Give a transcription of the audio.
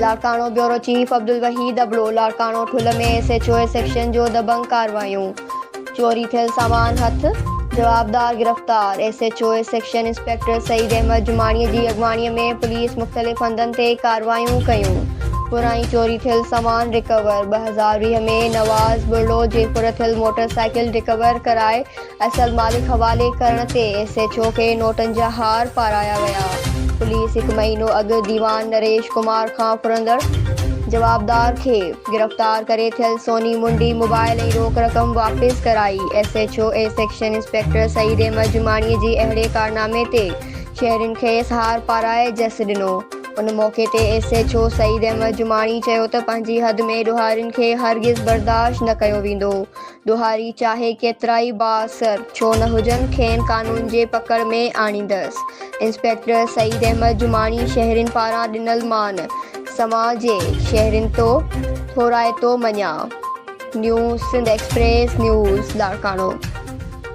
Larkana bureau chief Abdul Waheed Abro Larkana ठुल में SHO section जो दबंग कार्रवाइयूं। चोरी थियल सामान हथ, जवाबदार गिरफ्तार। SHO section inspector Saeed Ahmed Jumani जी अॻवाणीअ में पुलिस मुख़्तलिफ़ हंधनि ते कार्रवाइयूं कयूं। पुराई चोरी थियल सामान रिकवर। 2020 में नवाज़ बुर्लो जे फुरथियल मोटरसाइकिल रिकवर कराए असल मालिक हवाले करण ते SHO खे नोटनि जा हार पाराया विया। पुलिस 1 महीनो अॻु दीवान नरेश कुमार खां फुरंदड़ जवाबदार खे गिरफ़्तार करे थियल सोनी मुंडी मोबाइल ऐं रोक रक़म वापसि कराई। SHO section inspector Saeed Ahmed Jumani जी अहिड़े कारनामे ते शहरियुनि खे हार पाराए जस ॾिनो। उन मौक़े ते SHO सईद अहमद जुमाणी चयो त पंहिंजी हद में ॾोहारियुनि खे हरगिज़ बर्दाश्त न कयो वेंदो। ॾोहारी चाहे केतिराई बाअसर छो न हुजनि, खेनि कानून जे पकड़ में आणींदसि। इंस्पेक्टर सईद अहमद जुमाणी शहरियुनि पारां ॾिनल मान समाज जे शहरियुनि तो थोराए थो मञा। News Sindh express news Larkana.